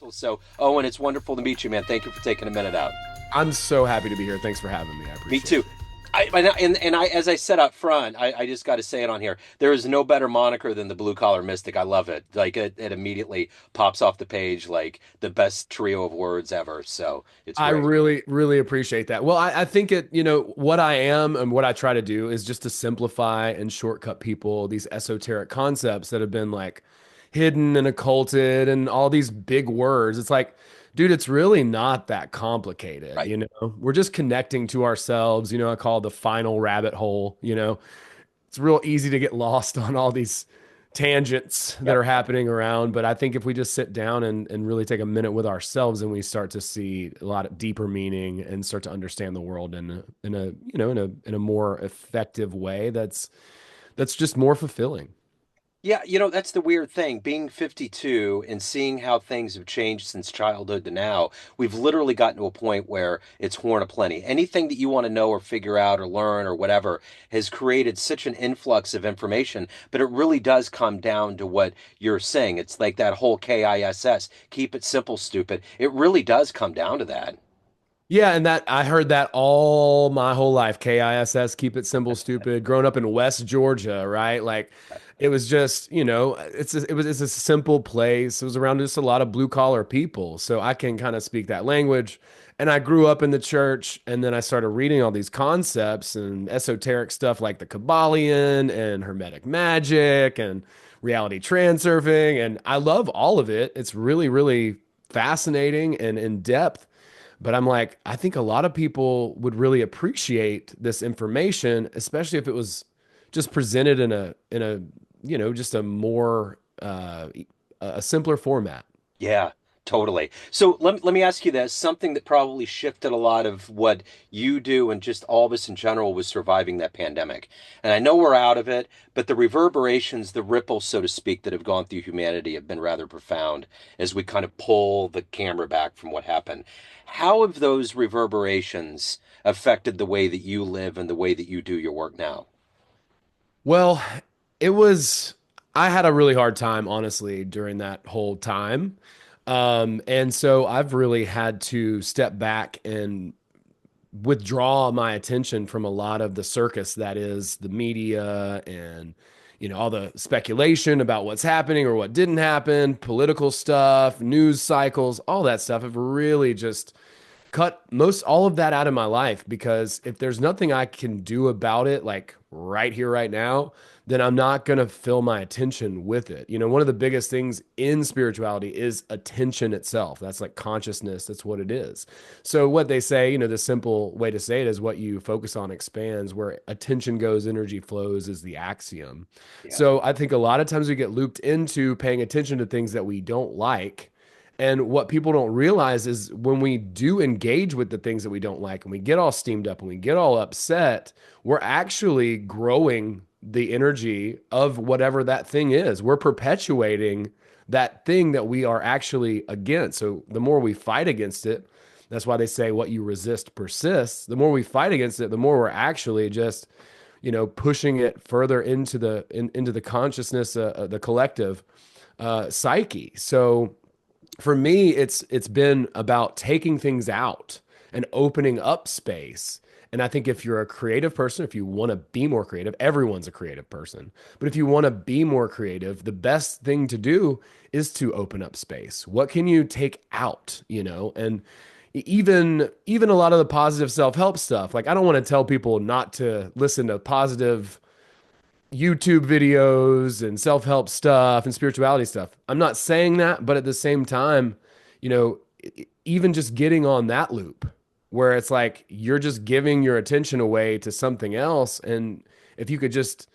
So, Owen, it's wonderful to meet you, man. Thank you for taking a minute out. I'm so happy to be here. Thanks for having me. I Me appreciate too. it. And I, as I said up front, I just got to say it on here. There is no better moniker than the Blue Collar Mystic. I love it. Like it immediately pops off the page like the best trio of words ever. So it's I great. really, really appreciate that. Well, I think what I am and what I try to do is just to simplify and shortcut people these esoteric concepts that have been like hidden and occulted and all these big words. It's like, dude, it's really not that complicated. Right. We're just connecting to ourselves. I call it the final rabbit hole. It's real easy to get lost on all these tangents that Yep. are happening around. But I think if we just sit down and really take a minute with ourselves and we start to see a lot of deeper meaning and start to understand the world in a more effective way, that's just more fulfilling. Yeah, that's the weird thing. Being 52 and seeing how things have changed since childhood to now, we've literally gotten to a point where it's horn aplenty. Anything that you want to know or figure out or learn or whatever has created such an influx of information, but it really does come down to what you're saying. It's like that whole KISS, keep it simple, stupid. It really does come down to that. Yeah, and that I heard that all my whole life. KISS, keep it simple, stupid. Growing up in West Georgia, right? Like it was just, it's a simple place. It was around just a lot of blue collar people. So I can kind of speak that language. And I grew up in the church, and then I started reading all these concepts and esoteric stuff like the Kabbalion and Hermetic magic and reality transurfing. And I love all of it. It's really, really fascinating and in depth. But I'm like, I think a lot of people would really appreciate this information, especially if it was just presented in a just a more a simpler format. Yeah, totally. So let me ask you this. Something that probably shifted a lot of what you do and just all of us in general was surviving that pandemic. And I know we're out of it, but the reverberations, the ripples, so to speak, that have gone through humanity have been rather profound as we kind of pull the camera back from what happened. How have those reverberations affected the way that you live and the way that you do your work now? Well, it was I had a really hard time, honestly, during that whole time. And so I've really had to step back and withdraw my attention from a lot of the circus that is the media and all the speculation about what's happening or what didn't happen, political stuff, news cycles, all that stuff have really just cut most all of that out of my life because if there's nothing I can do about it, like right here, right now, then I'm not going to fill my attention with it. One of the biggest things in spirituality is attention itself. That's like consciousness. That's what it is. So, what they say, the simple way to say it is what you focus on expands, where attention goes, energy flows is the axiom. Yeah. So, I think a lot of times we get looped into paying attention to things that we don't like and what people don't realize is when we do engage with the things that we don't like and we get all steamed up and we get all upset, we're actually growing the energy of whatever that thing is. We're perpetuating that thing that we are actually against. So the more we fight against it, that's why they say what you resist persists. The more we fight against it, the more we're actually just, pushing it further into the consciousness, the collective psyche. So for me, it's been about taking things out and opening up space. And I think if you're a creative person, if you want to be more creative, everyone's a creative person. But if you want to be more creative, the best thing to do is to open up space. What can you take out, And even a lot of the positive self-help stuff. Like I don't want to tell people not to listen to positive YouTube videos and self-help stuff and spirituality stuff. I'm not saying that, but at the same time, even just getting on that loop where it's like you're just giving your attention away to something else. And if you could just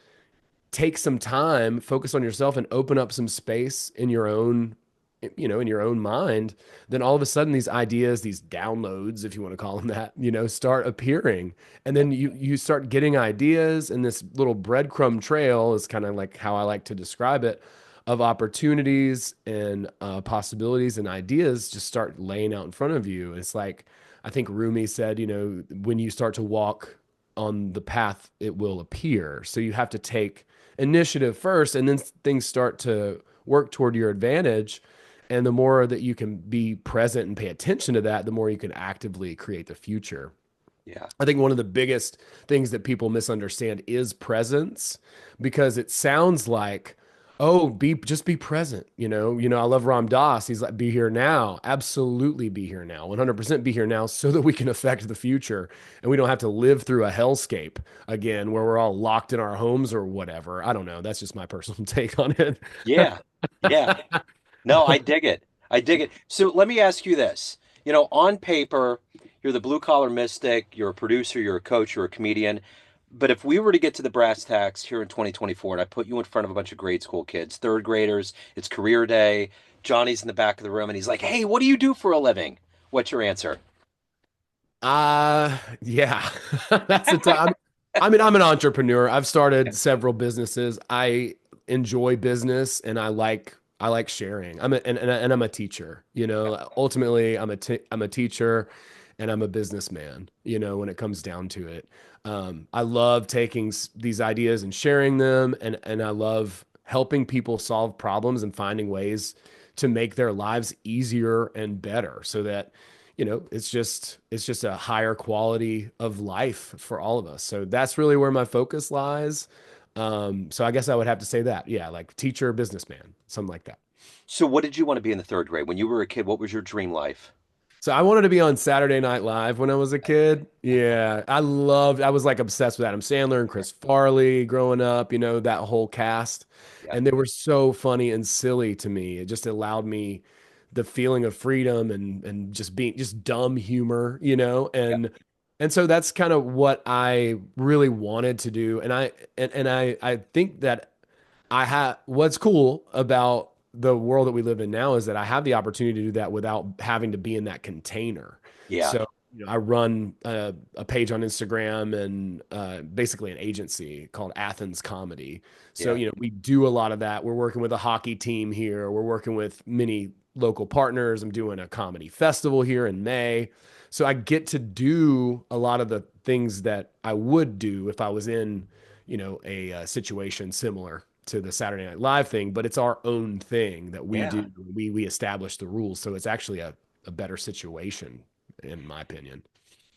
take some time, focus on yourself and open up some space in your own mind, then all of a sudden these ideas, these downloads, if you want to call them that, start appearing. And then you start getting ideas, and this little breadcrumb trail is kind of like how I like to describe it of opportunities and possibilities and ideas just start laying out in front of you. It's like I think Rumi said, when you start to walk on the path, it will appear. So you have to take initiative first, and then things start to work toward your advantage. And the more that you can be present and pay attention to that, the more you can actively create the future. Yeah. I think one of the biggest things that people misunderstand is presence because it sounds like, oh, just be present. I love Ram Dass. He's like, be here now. Absolutely be here now. 100% be here now so that we can affect the future and we don't have to live through a hellscape again where we're all locked in our homes or whatever. I don't know. That's just my personal take on it. Yeah. Yeah. No, I dig it. I dig it. So let me ask you this. On paper, you're the blue collar mystic, you're a producer, you're a coach, you're a comedian. But if we were to get to the brass tacks here in 2024 and I put you in front of a bunch of grade school kids, third graders, it's career day, Johnny's in the back of the room and he's like, "Hey, what do you do for a living?" What's your answer? Yeah, that's the time. I mean, I'm an entrepreneur. I've started several businesses. I enjoy business and I like sharing. And I'm a teacher. Ultimately, I'm a teacher and I'm a businessman, when it comes down to it. I love taking these ideas and sharing them, and I love helping people solve problems and finding ways to make their lives easier and better so that it's just a higher quality of life for all of us. So that's really where my focus lies. So I guess I would have to say that. Yeah, like teacher, businessman, something like that. So what did you want to be in the third grade? When you were a kid, what was your dream life? So I wanted to be on Saturday Night Live when I was a kid. Yeah, I was like obsessed with Adam Sandler and Chris Farley growing up, that whole cast. Yeah. And they were so funny and silly to me. It just allowed me the feeling of freedom and just being just dumb humor, Yeah. and so that's kind of what I really wanted to do. And I think that I have what's cool about the world that we live in now is that I have the opportunity to do that without having to be in that container. Yeah. So, I run a page on Instagram and basically an agency called Athens Comedy. So, Yeah. we do a lot of that. We're working with a hockey team here. We're working with many local partners. I'm doing a comedy festival here in May. So I get to do a lot of the things that I would do if I was in, a situation similar to the Saturday Night Live thing, but it's our own thing that we Yeah. do. We establish the rules, so it's actually a better situation, in my opinion.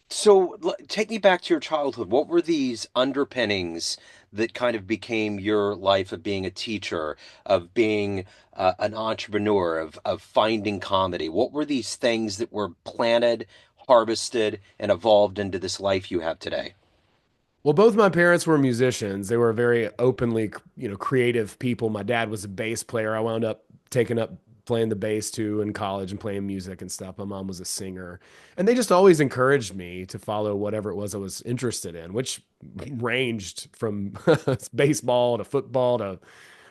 So take me back to your childhood. What were these underpinnings that kind of became your life of being a teacher, of being an entrepreneur, of finding comedy? What were these things that were planted, harvested, and evolved into this life you have today? Well, both my parents were musicians. They were very openly, creative people. My dad was a bass player. I wound up taking up playing the bass too in college and playing music and stuff. My mom was a singer. And they just always encouraged me to follow whatever it was I was interested in, which ranged from baseball to football to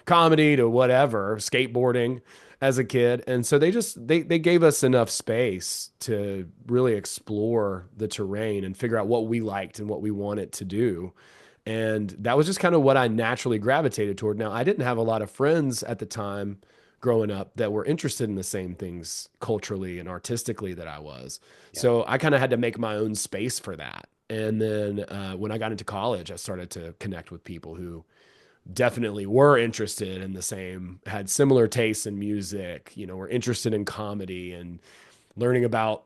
comedy to whatever, skateboarding as a kid. And so they gave us enough space to really explore the terrain and figure out what we liked and what we wanted to do. And that was just kind of what I naturally gravitated toward. Now, I didn't have a lot of friends at the time growing up that were interested in the same things culturally and artistically that I was. Yeah. So I kind of had to make my own space for that. And then when I got into college, I started to connect with people who definitely were interested in the same, had similar tastes in music, were interested in comedy and learning about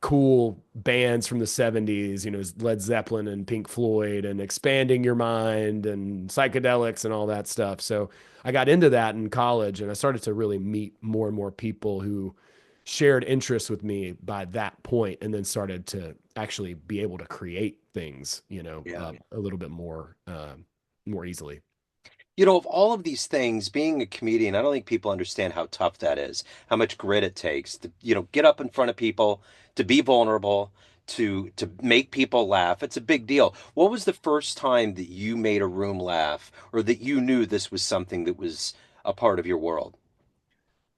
cool bands from the 70s, Led Zeppelin and Pink Floyd and expanding your mind and psychedelics and all that stuff. So I got into that in college and I started to really meet more and more people who shared interests with me by that point and then started to actually be able to create things, Yeah. a little bit more easily. Of all of these things, being a comedian, I don't think people understand how tough that is, how much grit it takes to, get up in front of people, to be vulnerable, to make people laugh. It's a big deal. What was the first time that you made a room laugh or that you knew this was something that was a part of your world?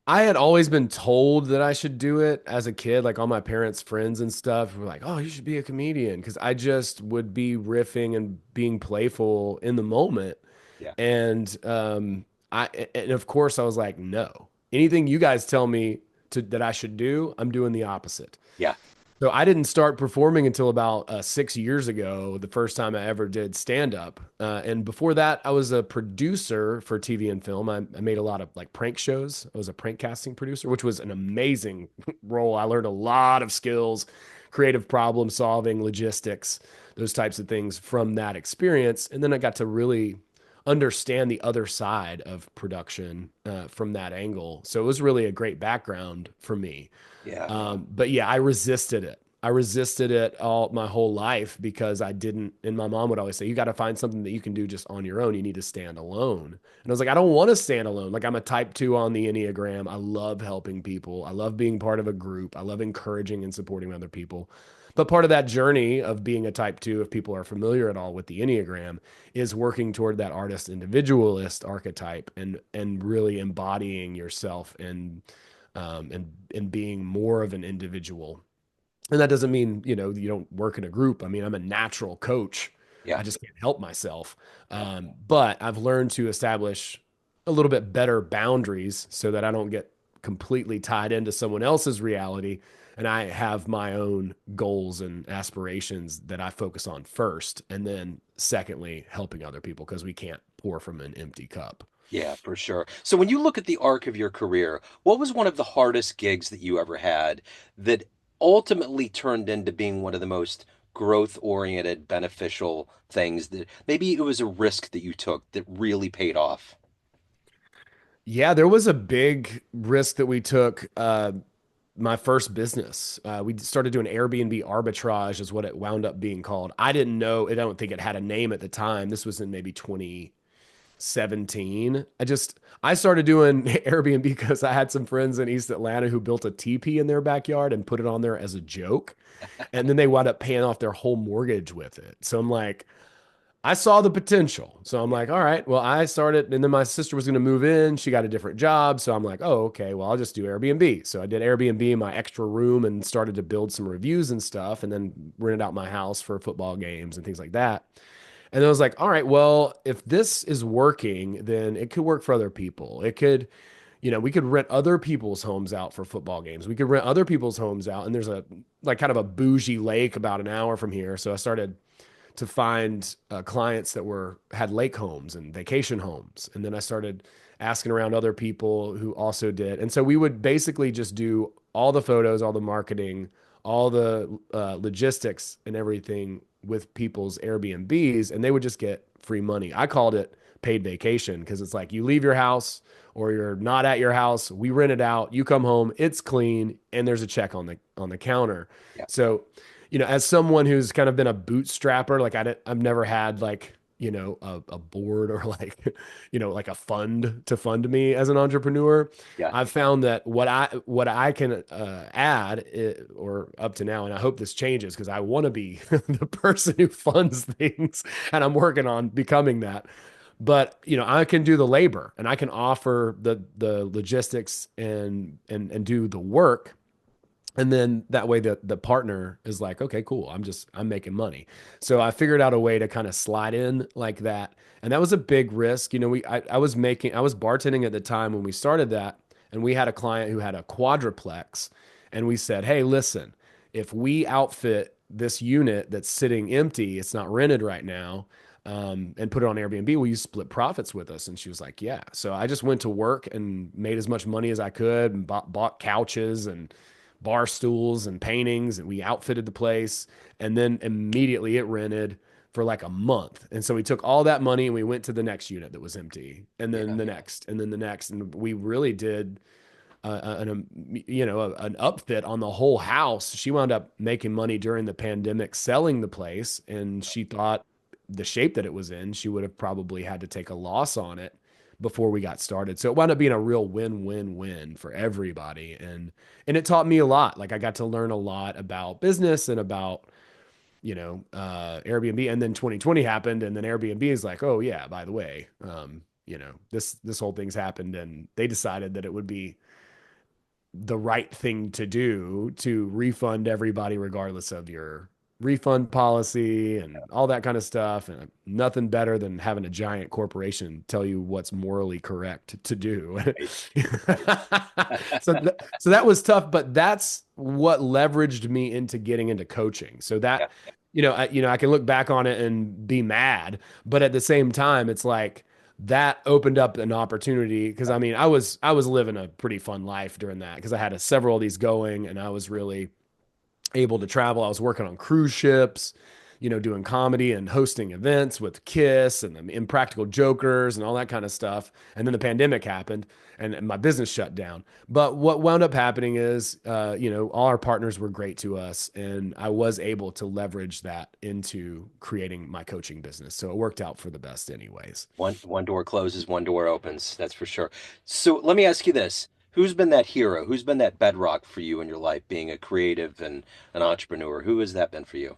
I had always been told that I should do it as a kid, like all my parents' friends and stuff were like, "Oh, you should be a comedian," because I just would be riffing and being playful in the moment. Yeah. And of course I was like, "No. Anything you guys tell me that I should do, I'm doing the opposite." Yeah. So I didn't start performing until about 6 years ago, the first time I ever did stand up. And before that, I was a producer for TV and film. I made a lot of like prank shows. I was a prank casting producer, which was an amazing role. I learned a lot of skills, creative problem solving, logistics, those types of things from that experience. And then I got to really understand the other side of production from that angle. So it was really a great background for me. Yeah. But yeah, I resisted it. I resisted it all my whole life because I didn't. And my mom would always say, "You got to find something that you can do just on your own. You need to stand alone." And I was like, "I don't want to stand alone. Like I'm a type 2 on the Enneagram. I love helping people. I love being part of a group. I love encouraging and supporting other people." But part of that journey of being a type 2, if people are familiar at all with the Enneagram, is working toward that artist individualist archetype and really embodying yourself and being more of an individual. And that doesn't mean, you don't work in a group. I mean, I'm a natural coach. Yeah. I just can't help myself. Yeah. But I've learned to establish a little bit better boundaries so that I don't get completely tied into someone else's reality. And I have my own goals and aspirations that I focus on first. And then, secondly, helping other people because we can't pour from an empty cup. Yeah, for sure. So when you look at the arc of your career, what was one of the hardest gigs that you ever had that ultimately turned into being one of the most growth-oriented, beneficial things that maybe it was a risk that you took that really paid off? Yeah, there was a big risk that we took. My first business, we started doing Airbnb arbitrage, is what it wound up being called. I didn't know it. I don't think it had a name at the time. This was in maybe 2017. I started doing Airbnb because I had some friends in East Atlanta who built a teepee in their backyard and put it on there as a joke. And then they wound up paying off their whole mortgage with it. So I'm like, I saw the potential. So I'm Yeah. like, all right, well, I started, and then my sister was going to move in. She got a different job. So I'm like, oh, okay, well, I'll just do Airbnb. So I did Airbnb in my extra room and started to build some reviews and stuff, and then rented out my house for football games and things like that. And then I was like, all right, well, if this is working, then it could work for other people. It could, we could rent other people's homes out for football games. We could rent other people's homes out. And there's a, like, kind of a bougie lake about an hour from here. So I started to find clients that had lake homes and vacation homes, and then I started asking around other people who also did. And so we would basically just do all the photos, all the marketing, all the logistics, and everything with people's Airbnbs, and they would just get free money. I called it paid vacation because it's like you leave your house or you're not at your house, we rent it out, you come home, it's clean, and there's a check on the counter. Yeah. So as someone who's kind of been a bootstrapper, like I've never had like, a board or like, like a fund to fund me as an entrepreneur. Yeah. I've found that what I can add or up to now, and I hope this changes because I want to be the person who funds things, and I'm working on becoming that. But I can do the labor and I can offer the logistics and do the work, and then that way the partner is like, okay, cool. I'm making money. So I figured out a way to kind of slide in like that. And that was a big risk. I was bartending at the time when we started that, and we had a client who had a quadruplex, and we said, hey, listen, if we outfit this unit that's sitting empty, it's not rented right now, and put it on Airbnb, will you split profits with us? And she was like, yeah. So I just went to work and made as much money as I could and bought couches and bar stools and paintings, and we outfitted the place. And then immediately it rented for like a month. And so we took all that money and we went to the next unit that was empty, and then Yeah. the next, and then the next. And we really did an upfit on the whole house. She wound up making money during the pandemic selling the place, and she thought the shape that it was in, she would have probably had to take a loss on it before we got started. So it wound up being a real win-win-win for everybody. And it taught me a lot. Like I got to learn a lot about business and about, Airbnb. And then 2020 happened, and then Airbnb is like, oh yeah, by the way, this whole thing's happened, and they decided that it would be the right thing to do to refund everybody regardless of your refund policy and all that kind of stuff. And nothing better than having a giant corporation tell you what's morally correct to do. Right. So that was tough, but that's what leveraged me into getting into coaching. So Yeah. that, I can look back on it and be mad, but at the same time, it's like that opened up an opportunity because I mean, I was living a pretty fun life during that because I had several of these going and I was really able to travel. I was working on cruise ships, doing comedy and hosting events with Kiss and the Impractical Jokers and all that kind of stuff. And then the pandemic happened and my business shut down. But what wound up happening is, all our partners were great to us. And I was able to leverage that into creating my coaching business. So it worked out for the best, anyways. One door closes, one door opens. That's for sure. So let me ask you this. Who's been that hero? Who's been that bedrock for you in your life, being a creative and an entrepreneur? Who has that been for you?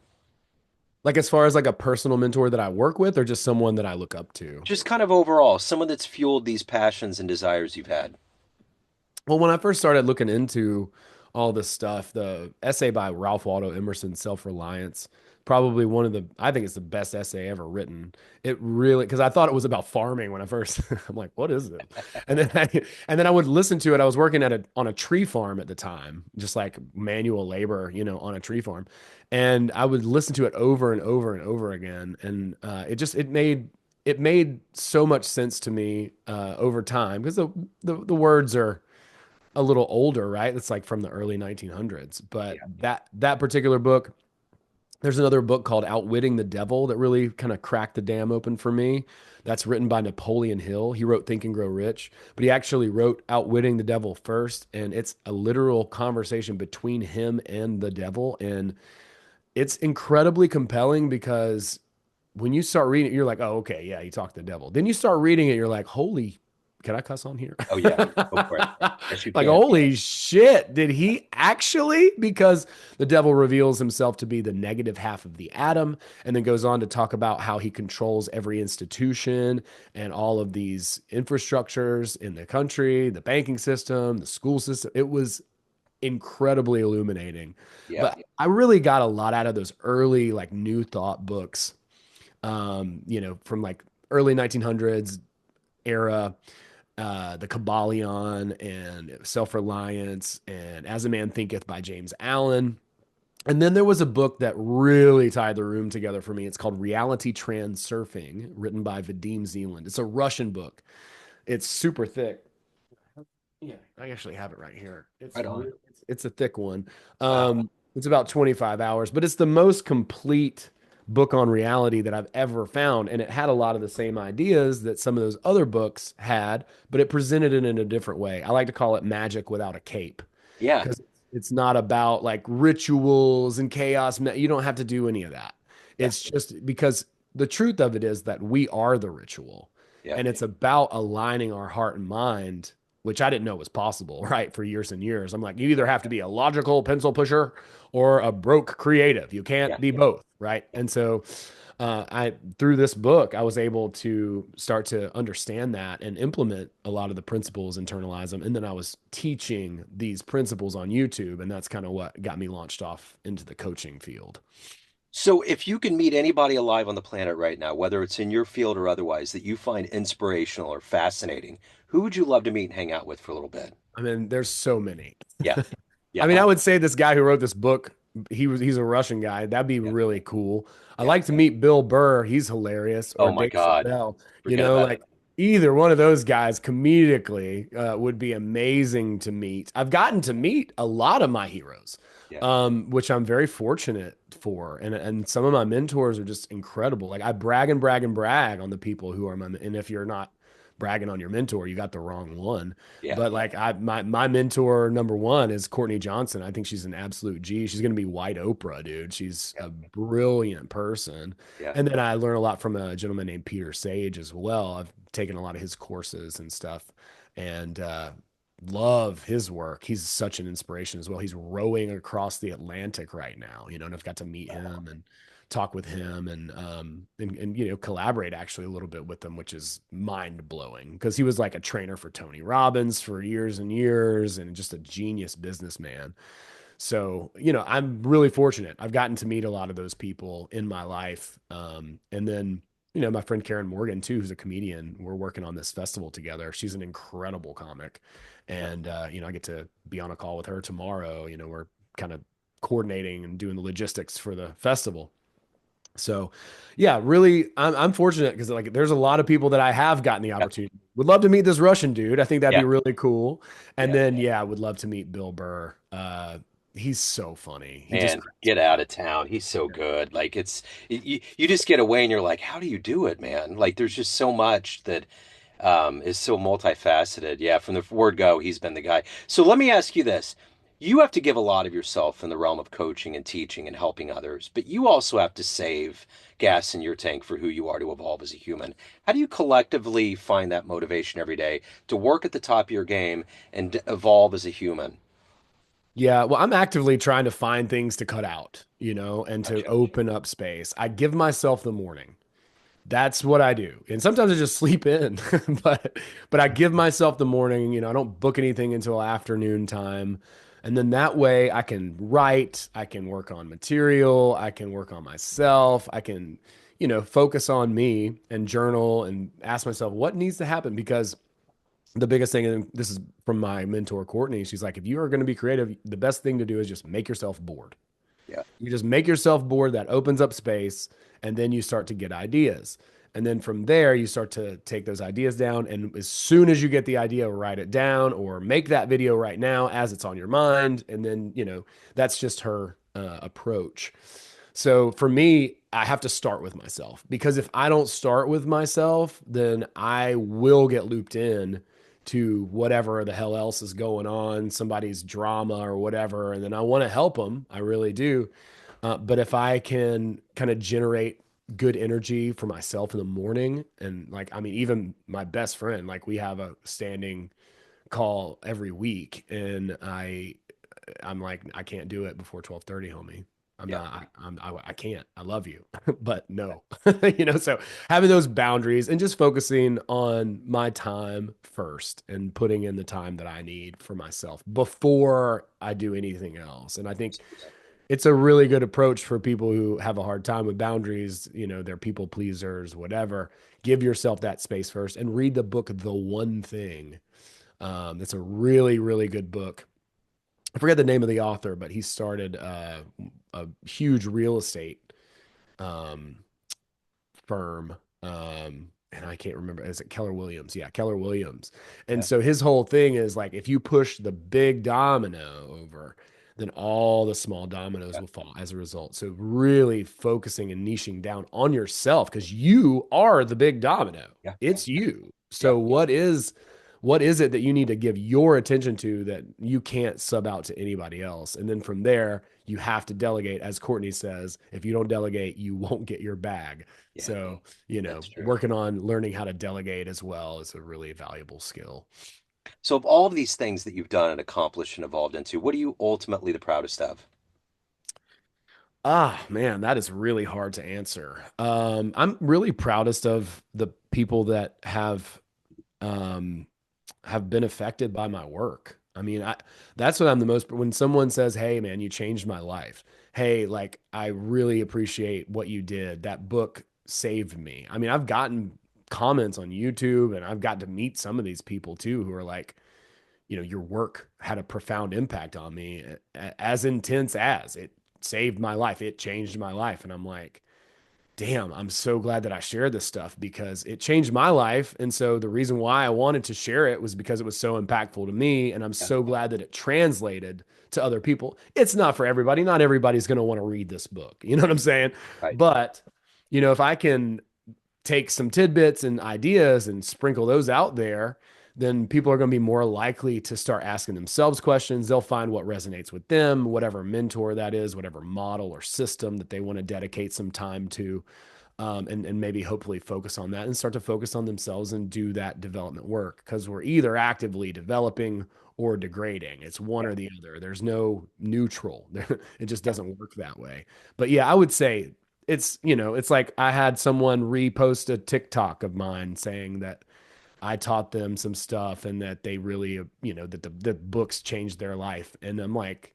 Like, as far as like a personal mentor that I work with, or just someone that I look up to? Just kind of overall, someone that's fueled these passions and desires you've had. Well, when I first started looking into all this stuff, the essay by Ralph Waldo Emerson, Self-Reliance, probably one of the, I think it's the best essay ever written. It really, because I thought it was about farming when I first, I'm like, what is it? And then I would listen to it. I was working on a tree farm at the time, just like manual labor, on a tree farm. And I would listen to it over and over and over again. And it made so much sense to me over time because the words are a little older, right? It's like from the early 1900s. But Yeah. that particular book, there's another book called Outwitting the Devil that really kind of cracked the dam open for me. That's written by Napoleon Hill. He wrote Think and Grow Rich, but he actually wrote Outwitting the Devil first, and it's a literal conversation between him and the devil, and it's incredibly compelling because when you start reading it, you're like, oh, okay, yeah, he talked to the devil. Then you start reading it, you're like, holy, can I cuss on here? Oh yeah. Go for it. Yes, you Like, can. holy shit, did he actually? Because the devil reveals himself to be the negative half of the atom and then goes on to talk about how he controls every institution and all of these infrastructures in the country, the banking system, the school system. It was incredibly illuminating. Yeah. But I really got a lot out of those early, like, new thought books, from like early 1900s era, the Kabbalion and Self-Reliance and As a Man Thinketh by James Allen. And then there was a book that really tied the room together for me. It's called Reality Transurfing, written by Vadim Zeland. It's a Russian book. It's super thick. Yeah, I actually have it right here. Right on. It's a thick one. Wow. It's about 25 hours, but it's the most complete book on reality that I've ever found. And it had a lot of the same ideas that some of those other books had, but it presented it in a different way. I like to call it magic without a cape Yeah. because it's not about like rituals and chaos. You don't have to do any of that. Yeah. It's just because the truth of it is that we are the ritual. Yeah. And it's about aligning our heart and mind, which I didn't know was possible, right? For years and years. I'm like, you either have to be a logical pencil pusher or a broke creative. You Yeah. can't be both, right? And so I through this book, I was able to start to understand that and implement a lot of the principles, internalize them. And then I was teaching these principles on YouTube, and that's kind of what got me launched off into the coaching field. So if you can meet anybody alive on the planet right now, whether it's in your field or otherwise, that you find inspirational or fascinating, who would you love to meet and hang out with for a little bit? I mean, there's so many. Yeah. I mean, Yeah. I would say this guy who wrote this book, he's a Russian guy. That'd be Yeah. really cool. I'd Yeah. like to meet Bill Burr. He's hilarious. Or Oh my Dave God. Chappelle. Forget about it. Like either one of those guys comedically would be amazing to meet. I've gotten to meet a lot of my heroes, Yeah. which I'm very fortunate for. And some of my mentors are just incredible. Like I brag and brag and brag on the people who are and if you're not bragging on your mentor, you got the wrong one. Yeah. But like my mentor number one is Courtney Johnson. I think she's an absolute G. She's gonna be white Oprah, dude. She's Yeah. a brilliant person. Yeah. And then I learned a lot from a gentleman named Peter Sage as well. I've taken a lot of his courses and stuff, and love his work. He's such an inspiration as well. He's rowing across the Atlantic right now, and I've got to meet him and talk with him and collaborate actually a little bit with him, which is mind blowing because he was like a trainer for Tony Robbins for years and years and just a genius businessman. So, you know, I'm really fortunate. I've gotten to meet a lot of those people in my life. And then, you know, my friend Karen Morgan, too, who's a comedian, we're working on this festival together. She's an incredible comic. Yeah. And, you know, I get to be on a call with her tomorrow. You know, we're kind of coordinating and doing the logistics for the festival. So, yeah, really, I'm fortunate because like there's a lot of people that I have gotten the Yeah. opportunity. Would love to meet this Russian dude. I think that'd be Yeah. really cool. And Yeah. then, yeah, I would love to meet Bill Burr. He's so funny. He just Man, cracks get me out up. of town. He's so good. Like you just get away and you're like, how do you do it, man? Like there's just so much that is so multifaceted. Yeah, from the word go, he's been the guy. So let me ask you this. You have to give a lot of yourself in the realm of coaching and teaching and helping others, but you also have to save gas in your tank for who you are to evolve as a human. How do you collectively find that motivation every day to work at the top of your game and evolve as a human? Yeah, well, I'm actively trying to find things to cut out, you know, and to Gotcha. open up space. I give myself the morning. That's what I do. And sometimes I just sleep in, but I give myself the morning, you know, I don't book anything until afternoon time. And then that way I can write, I can work on material, I can work on myself, I can, you know, focus on me and journal and ask myself what needs to happen because the biggest thing, and this is from my mentor Courtney, she's like, if you are going to be creative, the best thing to do is just make yourself bored. Yeah. You just make yourself bored, that opens up space, and then you start to get ideas. And then from there, you start to take those ideas down. And as soon as you get the idea, write it down or make that video right now as it's on your mind. And then, you know, that's just her approach. So for me, I have to start with myself because if I don't start with myself, then I will get looped in to whatever the hell else is going on, somebody's drama or whatever. And then I want to help them. I really do. But if I can kind of generate good energy for myself in the morning, and like, I mean, even my best friend, like we have a standing call every week, and I'm like, I can't do it before 12:30, homie. I'm Yeah. not, I can't. I love you, but no, you know, so having those boundaries and just focusing on my time first and putting in the time that I need for myself before I do anything else. And I think it's a really good approach for people who have a hard time with boundaries, you know, they're people pleasers, whatever. Give yourself that space first and read the book, The One Thing. That's a really, really good book. I forget the name of the author, but he started a huge real estate um, firm. And I can't remember. Is it Keller Williams? Yeah, Keller Williams. And Yeah. so his whole thing is like, if you push the big domino over, then all the small dominoes Yeah. will fall as a result. So really focusing and niching down on yourself because you are the big domino. Yeah. It's you. Yeah. So what is it that you need to give your attention to that you can't sub out to anybody else? And then from there, you have to delegate. As Courtney says, if you don't delegate, you won't get your bag. Yeah. So, you know, That's true. working on learning how to delegate as well is a really valuable skill. So, of all of these things that you've done and accomplished and evolved into, what are you ultimately the proudest of? Ah, man, that is really hard to answer. I'm really proudest of the people that um, have been affected by my work. I mean, that's what I'm the most, when someone says, "Hey, man, you changed my life." Hey, like, I really appreciate what you did. That book saved me. I mean, I've gotten comments on YouTube and I've got to meet some of these people too who are like, you know, your work had a profound impact on me, as intense as it saved my life. It changed my life. And I'm like, damn, I'm so glad that I shared this stuff because it changed my life. And so the reason why I wanted to share it was because it was so impactful to me. And I'm Yeah. so glad that it translated to other people. It's not for everybody. Not everybody's going to want to read this book. You know what I'm saying? Right. But, you know, if I can take some tidbits and ideas and sprinkle those out there, then people are going to be more likely to start asking themselves questions. They'll find what resonates with them, whatever mentor that is, whatever model or system that they want to dedicate some time to, and maybe hopefully focus on that and start to focus on themselves and do that development work because we're either actively developing or degrading. It's one Yeah. or the other. There's no neutral. It just doesn't work that way. But yeah, I would say it's, you know, it's like I had someone repost a TikTok of mine saying that I taught them some stuff and that they really, you know, that the books changed their life. And I'm like,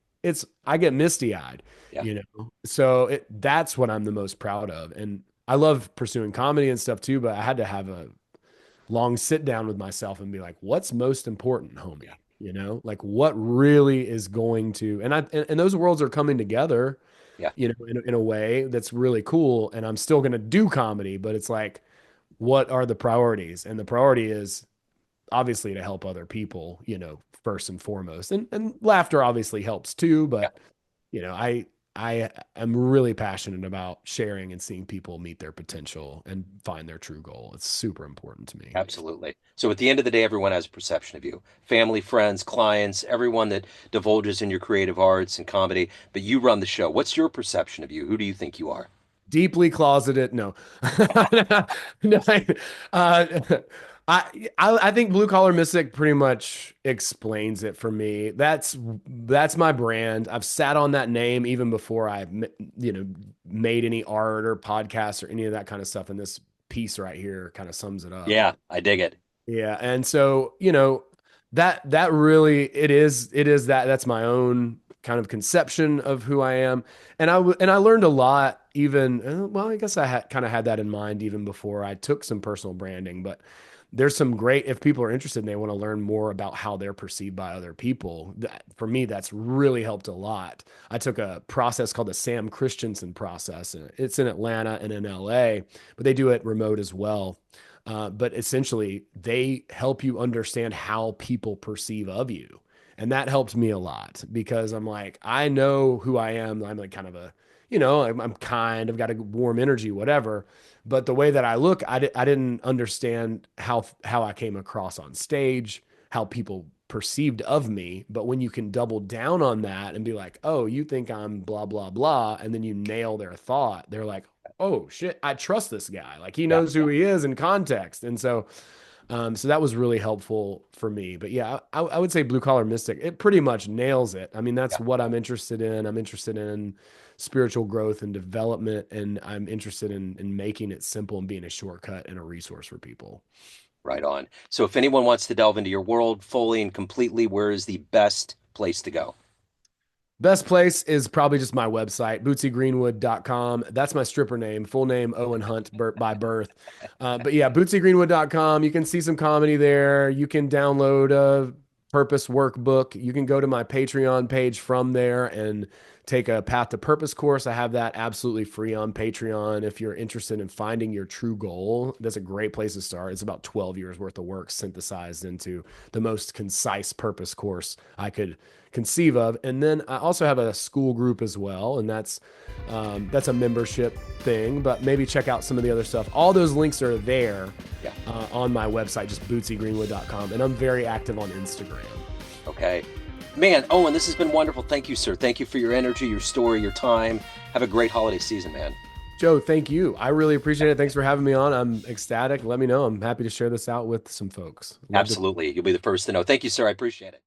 I get misty eyed, Yeah. So that's what I'm the most proud of. And I love pursuing comedy and stuff too, but I had to have a long sit down with myself and be like, what's most important, Yeah. homie? Like what really is going to, and those worlds are coming together, Yeah. in a way that's really cool. And I'm still going to do comedy, but it's like, what are the priorities? And the priority is obviously to help other people, first and foremost. And laughter obviously helps too, Yeah. but I am really passionate about sharing and seeing people meet their potential and find their true goal. It's super important to me. Absolutely. So at the end of the day, everyone has a perception of you. Family, friends, clients, everyone that divulges in your creative arts and comedy, but you run the show. What's your perception of you? Who do you think you are? Deeply closeted. No, no. Uh, I think Blue Collar Mystic pretty much explains it for me. That's my brand. I've sat on that name even before I, made any art or podcast or any of that kind of stuff. And this piece right here kind of sums it up. Yeah, I dig it. Yeah, and so, that really it is that's my own kind of conception of who I am. And I learned a lot even well, I guess I had kind of had that in mind even before I took some personal branding, but there's some great if people are interested and they want to learn more about how they're perceived by other people. For me, that's really helped a lot. I took a process called the Sam Christensen process, and it's in Atlanta and in LA, but they do it remote as well. But essentially, they help you understand how people perceive of you. And that helps me a lot because I'm like, I know who I am. I'm like kind of I'm kind of got a warm energy, whatever. But the way that I look, I didn't understand how I came across on stage, how people perceived of me. But when you can double down on that and be like, oh, you think I'm blah, blah, blah, and then you nail their thought, they're like, oh shit, I trust this guy. Like he Yeah, knows who he is in context. And so that was really helpful for me. But yeah, I would say Blue Collar Mystic, it pretty much nails it. I mean, that's yeah, what I'm interested in. I'm interested in spiritual growth and development, and I'm interested in making it simple and being a shortcut and a resource for people. right on. So if anyone wants to delve into your world fully and completely, where is the best place to go? Best place is probably just my website, bootsygreenwood.com. That's my stripper name, full name Owen Hunt by birth. But yeah, bootsygreenwood.com. You can see some comedy there. You can download a purpose workbook. You can go to my Patreon page from there and take a Path to Purpose course. I have that absolutely free on Patreon. If you're interested in finding your true goal, that's a great place to start. It's about 12 years worth of work synthesized into the most concise purpose course I could conceive of. And then I also have a school group as well, and that's a membership thing. But maybe check out some of the other stuff. All those links are there Yeah. on my website, just bootsygreenwood.com, and I'm very active on Instagram. Okay. Man, Owen, this has been wonderful. Thank you, sir. Thank you for your energy, your story, your time. Have a great holiday season, man. Joe, thank you. I really appreciate it. Thanks for having me on. I'm ecstatic. Let me know. I'm happy to share this out with some folks. Love to. Absolutely. You'll be the first to know. Thank you, sir. I appreciate it.